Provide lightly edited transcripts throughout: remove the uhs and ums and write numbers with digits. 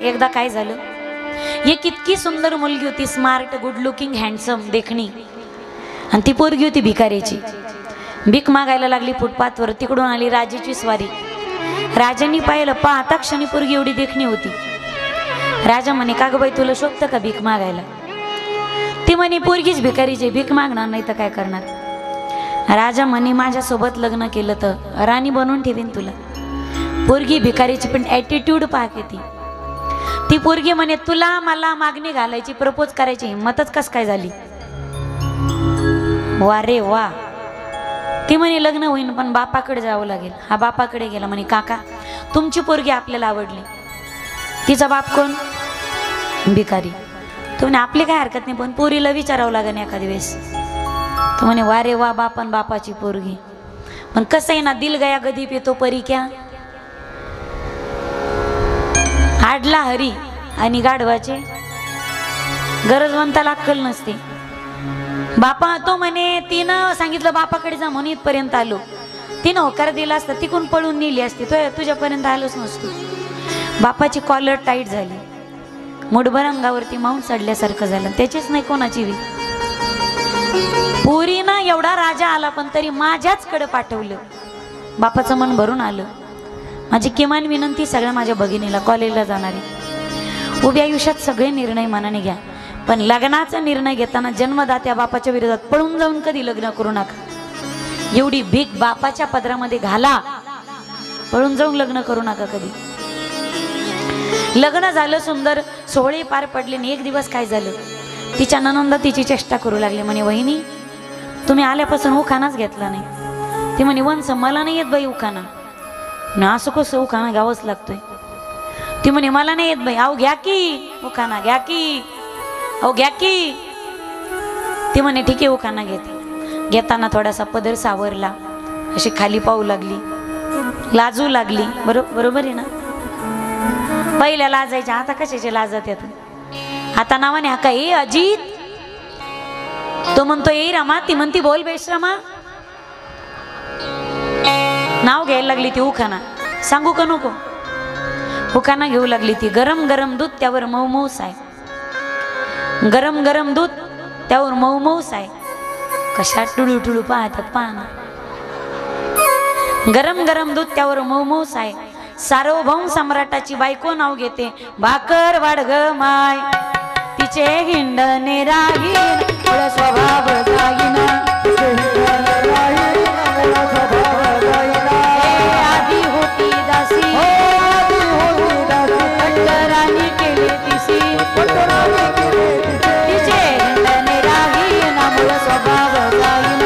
एकदा काय झालं, एक इतकी सुंदर मुलगी होती, स्मार्ट, गुड लुकिंग, हँडसम, देखणी, आणि ती पोरगी होती भिकारीची. भीक मागायला लागली फुटपाथवर. तिकडून आली राजाची स्वारी. राजांनी पाहिलं, पाहता क्षणी पोरगी एवढी देखणी होती. राजा म्हणे, का ग बाई तुला शोभतं का भीक मागायला? ती म्हणे, पोरगीच भिकारीची, भीक मागणार नाही तर काय करणार? राजा म्हणे, माझ्यासोबत लग्न केलं तर राणी बनवून ठेवीन तुला. पोरगी भिकारीची पण ॲटिट्यूड पाहते ती पोरगी म्हणे, तुला मला मागणी घालायची, प्रपोज करायची हिंमतच कस काय झाली? वा रे वा. ती म्हणे, लग्न होईन पण बापाकडे जावं लागेल. हा बापाकडे गेला. म्हणे, काका तुमची पोरगी आपल्याला आवडली. तिचा बाप कोण? भिकारी. तो म्हणे, आपली काय हरकत नाही, पण पोरीला विचारावं लागेल एखादी वेळेस. तो म्हणे, वा रे वा, बापन बापाची पोरगी. पण कसं आहे ना, दिल गया गदी पे तो परी क्या. आडला हरी आणि गाढवाचे गरजवंताला अक्कल नसते. बापा तो म्हणे, तिनं सांगितलं बापाकडे जा म्हणून इथपर्यंत आलो. तिनं होकार दिला असता, तिकून पळून नेली असती, तो तुझ्यापर्यंत आलोच नसतो. बापाची कॉलर टाईट झाली, मुठभर अंगावरती माऊन चढल्यासारखं झालं. त्याचीच नाही कोणाची वी. पुरीनं एवढा राजा आला पण तरी माझ्याच कडे पाठवलं. बापाचं मन भरून आलं. माझी किमान विनंती सगळ्या माझ्या भगिनीला, कॉलेजला जाणारी, उभ्या आयुष्यात सगळे निर्णय मनाने घ्या, पण लग्नाचा निर्णय घेताना जन्मदात्या बापाच्या विरोधात पळून जाऊन कधी लग्न करू नका. एवढी भीक बापाच्या पदरामध्ये घाला, पळून जाऊन लग्न करू नका कधी. लग्न झालं, सुंदर सोहळे पार पडले. आणि एक दिवस काय झालं, तिच्या ननंद तिची चेष्टा करू लागली. म्हणे, वहिनी तुम्ही आल्यापासून उखाणाच घेतला नाही. ती म्हणे, वंस मला नाही येत बाई उखाणा. ना असं कसं, उखाणा घ्यावंच लागतोय. ती म्हणे, मला नाही येत बाई. अहो घ्या की उखाणा, घ्या की, अहो घ्या की. ती म्हणे, ठीक आहे उखाणा घेते. घेताना थोडासा पदर सावरला, अशी खाली पाहू लागली, लाजू लागली. बरोबर आहे ना, पहिल्या लाजायच्या, आता कशाचे लाजत येत? आता नावाने हाका, ए अजित. तो म्हणतो, ए रमा. ती म्हणती, बोल बेशरमा. नाव घ्यायला लागली ती उखाणा. सांगू का नको? उखाणा घेऊ लागली ती. गरम गरम दूध त्यावर मऊ मऊ साय. गरम गरम दूध त्यावर मऊ मऊ साय. कशा टुळू टुळू पाहतात पाहना. गरम गरम दूध त्यावर मऊ मऊ साय. सार्वभौम सम्राटाची बायको नाव घेते, भाकर वाढ ग माय. तिचे हिंडणे राहीन स्वभाव जाईन. आधी होती दासी, पटकराने केली तिसी. तिचे हिंडणे राहीन मूळ स्वभाव जाईन.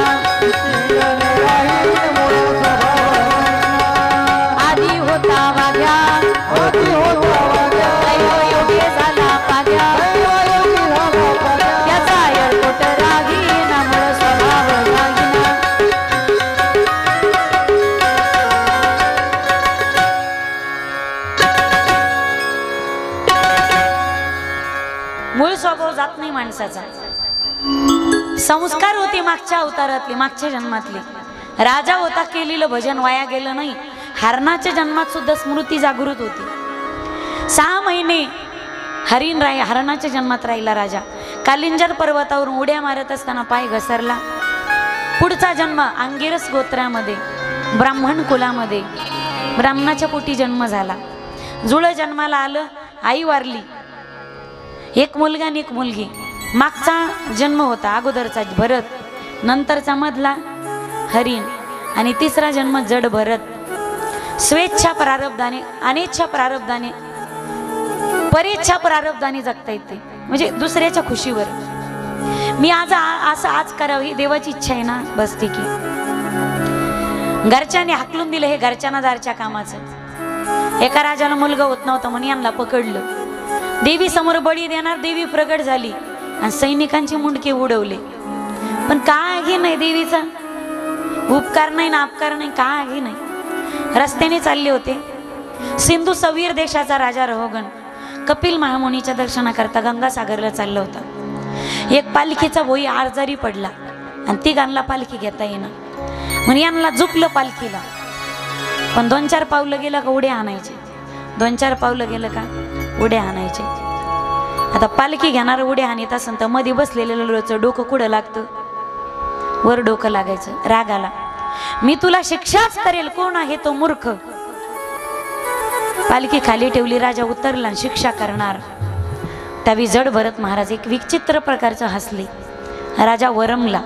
आधी होता वाग्या, योगी झाला पाग्या. त्याचा येळकोट राहीन मूळ स्वभाव जाईन. मूळ स्वभाव जात नाही माणसाचा. संस्कार होते मागच्या अवतारातले, मागच्या जन्मातले. राजा होता, केलेलं भजन वाया गेलं नाही. हरणाच्या जन्मात सुद्धा स्मृती जागृत होती. 6 महिने हरणाच्या जन्मात राहिला राजा. कालिंजर पर्वतावरून उड्या मारत असताना पाय घसरला. पुढचा जन्म अंगिरस गोत्रामध्ये, ब्राह्मण कुलामध्ये, ब्राह्मणाच्या पोटी जन्म झाला. जुळं जन्माला आलं, आई वारली. एक मुलगा आणि एक मुलगी. मागचा जन्म होता अगोदरचा भरत, नंतरचा मधला हरिण, आणि तिसरा जन्म जड भरत. स्वेच्छा प्रारब्धाने, अनेच्छा प्रारब्धाने, परेच्छा प्रारब्धाने जगता येते, म्हणजे दुसऱ्याच्या खुशीवर. मी आज करावं ही देवाची इच्छा आहे ना, बस ठीक आहे. घरच्याने हाकलून दिलं, हे घरच्यांना दारच्या कामाचं. एका राजाला मुलगा होत नव्हता म्हणून यांना पकडलं. देवी समोर बळी देणार, देवी प्रगट झाली आणि सैनिकांचे मुंडके उडवले. पण काही नाही, देवीचा उपकार नाही ना अपकार नाही, काही नाही. रस्त्याने चालले होते. सिंधू सवीर देशाचा राजा रहोगण कपिल महामुनीच्या दर्शनाकरता गंगासागरला चालला होता. एक पालखीचा भोई आजारी पडला आणि तिघांना पालखी घेता येईना म्हणून यांना झुपलं पालखीला. पण 2-4 पावलं गेलं का उड्या आणायचे, 2-4 पावलं गेलं का उड्या हाणायचे. आता पालखी घेणार उड्या हाणीत असेल तर मध्ये बसलेलं डोकं कुठं लागतं, वर डोकं लागायचं. राग आला, मी तुला शिक्षाच करेल. कोण आहे तो मूर्ख? पालखी खाली ठेवली, राजा उतरला, शिक्षा करणार. त्यावेळी जड भरत महाराज एक विचित्र प्रकारचं हसले. राजा वरमला.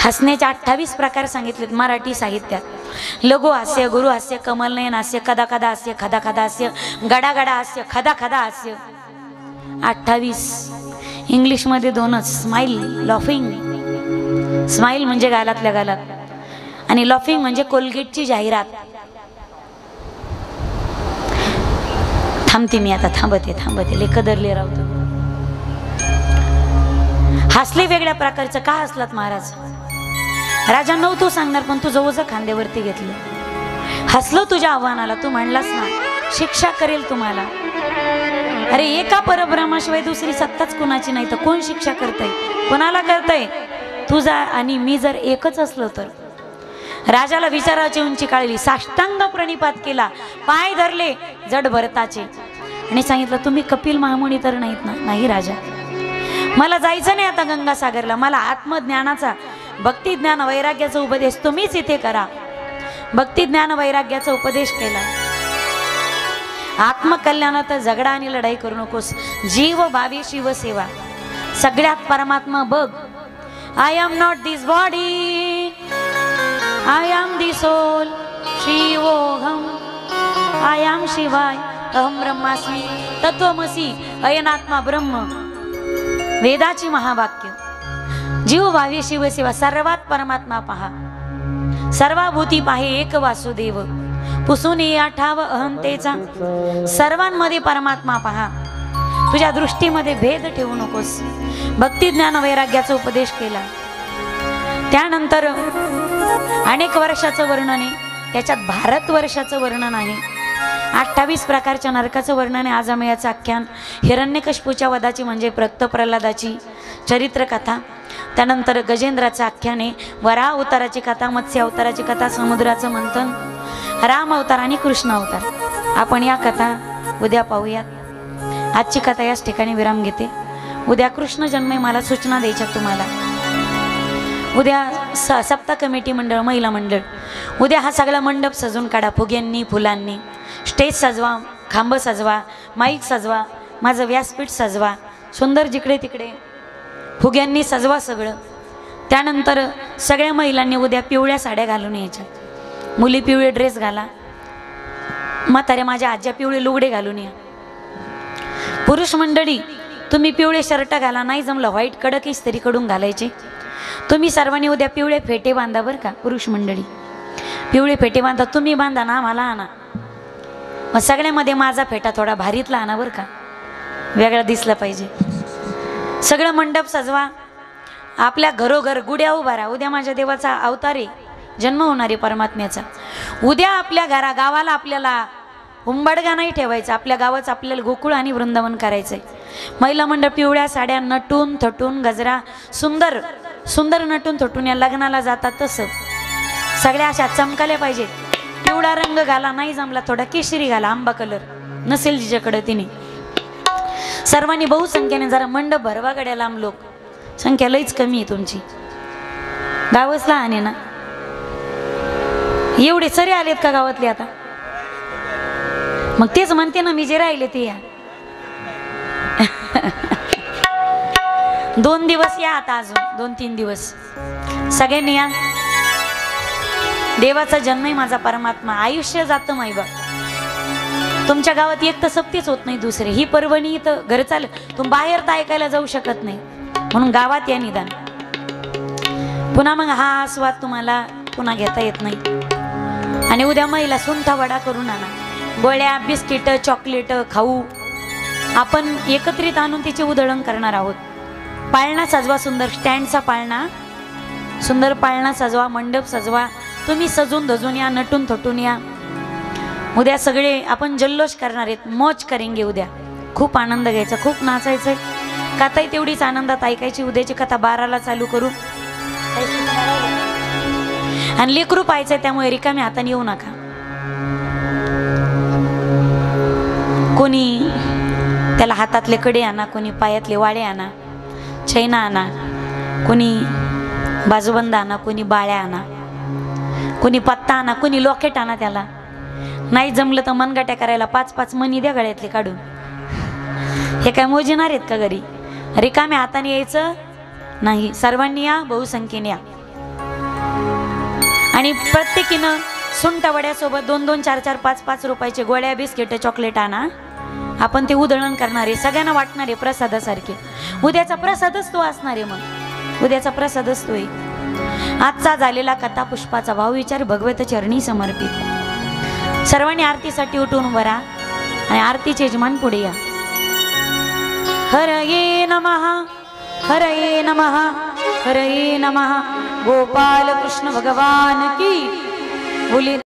हसण्याचे 28 प्रकार सांगितलेत मराठी साहित्यात. लघु हास्य, गुरु हास्य, कमलनयन हास्य, कदा कदा हास्य, खदा खदा हास्य, गडा गडा हास्य, खदा खदा हास्य. 28. इंग्लिश मध्ये 2च, स्माइल, लॉफिंग. स्माइल म्हणजे गालातल्या गालात आणि लॉफिंग म्हणजे कोलगेटची जाहिरात. थांबते मी आता, थांबते ले कदरले राहतो. हसले वेगळ्या प्रकारचं. का हसलात महाराज? राजा नव्हतो सांगणार पण तुझं ओझं खांद्यावरती घेतलं. हसलो तुझ्या आव्हानाला. तू म्हणलास ना शिक्षा करेल तुम्हाला. अरे एका परब्रह्माशिवाय दुसरी सत्ताच कुणाची नाही तर कोण शिक्षा करतय? कोणाला करतय? तुझा आणि मी जर एकच असलो तर. राजाला विचाराची उंची काढली, साष्टांग प्रणिपात केला, पाय धरले जड भरताचे आणि सांगितलं तुम्ही कपिल महामुनी तर नाहीत ना? नाही राजा, मला जायचं नाही आता गंगासागरला. मला आत्मज्ञानाचा, भक्ती ज्ञान वैराग्याचा उपदेश तुम्हीच इथे करा. भक्ती ज्ञान वैराग्याचा उपदेश केला. आत्मकल्याणात झगडा आणि लढाई करू नकोस. जीव भावी शिवसेवा. सगळ्यात परमात्मा बघ. I am not this body, I am the soul, शिवोहम, आय एम शिवाय, अहम ब्रह्मास्मी, तत्वमसी, अयनात्मा ब्रह्म. वेदाची महावाक्य. जीव भावी शिवसेवा. सर्वात परमात्मा पहा, सर्वाभूती पाहे एक वासुदेव, पुसून आठाव अहंतेचा. सर्वांमध्ये परमात्मा पहा. तुझ्या दृष्टीमध्ये भेद ठेवू नकोस. भक्ती ज्ञान वैराग्याचा उपदेश केला. त्यानंतर अनेक वर्षाचं वर्णन आहे, त्याच्यात भारत वर्षाचं वर्णन आहे. 28 प्रकारच्या नरकाचं वर्णन आहे. आजमयाचं आख्यान, हिरण्यकश्यपूच्या वधाची म्हणजे भक्त प्रल्हादाची चरित्र कथा. त्यानंतर गजेंद्राचं आख्यान आहे, वराह अवताराची कथा, मत्स्य अवताराची कथा, समुद्राचं मंथन, राम अवतार आणि कृष्ण अवतार. आपण या कथा उद्या पाहूयात. आजची कथा याच ठिकाणी विराम घेते. उद्या कृष्ण जन्म मला सूचना द्यायच्या तुम्हाला. उद्या सप्ताह कमिटी मंडळ, महिला मंडळ, उद्या हा सगळा मंडप सजून काढा. फुग्यांनी, फुलांनी. स्टेज सजवा, खांब सजवा, माईक सजवा, माझं व्यासपीठ सजवा, सुंदर जिकडे तिकडे फुग्यांनी सजवा सगळं. त्यानंतर सगळ्या महिलांनी उद्या पिवळ्या साड्या घालून यायच्या. मुली पिवळे ड्रेस घाला, म्हाताऱ्या माझ्या आज्या पिवळे लुगडे घालून या. पुरुष मंडळी तुम्ही पिवळे शर्ट घाला, नाही जमलं व्हाईट कडक इस्त्रीकडून घालायचे. तुम्ही सर्वांनी उद्या पिवळे फेटे बांधा बरं का. पुरुष मंडळी पिवळे फेटे बांधा. तुम्ही बांधा ना, मला आणा. मग सगळ्यामध्ये माझा फेटा थोडा भारीतला आणा बरं का, वेगळा दिसला पाहिजे. सगळं मंडप सजवा. आपल्या घरोघर गुड्या उभा राहा. उद्या माझ्या देवाचा अवतार आहे, जन्म होणार आहे परमात्म्याचा. उद्या आपल्या गावाला आपल्याला उंबडगा नाही ठेवायचा. आपल्या गावाचं आपल्याला गोकुळ आणि वृंदावन करायचंय. महिला मंडळ पिवळ्या साड्या, नटून थटून, गजरा, सुंदर सुंदर नटून थटून या लग्नाला जातात तसं सगळ्या अशा चमकाल्या पाहिजेत. पिवळा रंग घाला, नाही जमला थोडा केशरी घाला, आंबा कलर नसेल जिच्याकडे तिने. सर्वांनी बहुसंख्येने जरा मंडप भरवा गड्या. लांब लोक संख्या लईच कमी आहे तुमची. गावच लहान आहे ना. एवढे सरे आलेत का गावातले आता? मग तेच म्हणते ना मी, जे राहिले ते या. 2 दिवस या आता, अजून 2-3 दिवस सगळ्यांनी या. देवाचा जन्म आहे माझा परमात्मा. आयुष्य जातं माईबा. तुमच्या गावात एक तर सप्तीच होत नाही. दुसरे ही पर्वणी तर घर चाल, तुम्ही बाहेर तर ऐकायला जाऊ शकत नाही, म्हणून गावात या निदान. पुन्हा मग हा आस्वाद तुम्हाला पुन्हा घेता येत नाही. आणि उद्या महिला सुंठा वडा करून आणा. गोळ्या, बिस्किट, चॉकलेट, खाऊ आपण एकत्रित आणून तिचे उधळण करणार आहोत. पाळणा सजवा सुंदर, स्टँडचा पाळणा, सुंदर पाळणा सजवा, मंडप सजवा. तुम्ही सजून धजून या, नटून थटून या. उद्या सगळे आपण जल्लोष करणार आहेत, मौज करेंगे उद्या. खूप आनंद घ्यायचा, खूप नाचायचंय. कथाही तेवढीच आनंदात ऐकायची. उद्याची कथा 12ला चालू करू. आणि लेकरू पाहायचंय, त्यामुळे रिकाम्या हाताने येऊ नका. कोणी त्याला हातातले कडे आणा, कोणी पायातले वाळे आणा, चैना आणा, कोणी बाजूबंद आणा, कोणी बाळ्या आणा, कोणी पत्ता आणा, कोणी लॉकेट आणा. त्याला नाही जमलं तर मनगट्या करायला 5-5 मणी द्या गळ्यातले काढून. हे काय मोजणार आहेत का घरी? रिकाम्या हाताने यायचं नाही. सर्वांनी या, बहुसंख्येने या. आणि प्रत्येकीनं सुंठ वड्यासोबत 2-2, 4-4, 5-5 रुपयाचे गोळ्या, बिस्किट, चॉकलेट आणा. आपण ते उधळण करणारे, सगळ्यांना वाटणारे प्रसादासारखे. उद्याचा प्रसादच तो असणार आहे. मग उद्याचा प्रसादच तो आहे. आजचा झालेला कथा पुष्पाचा भावविचार भगवत चरणी समर्पित. सर्वांनी आरतीसाठी उठून उभं राहा आणि आरतीचे यजमान पुढे या. हरये नमः, हरये नमः, हरये नमः. गोपाल कृष्ण भगवान की बोली.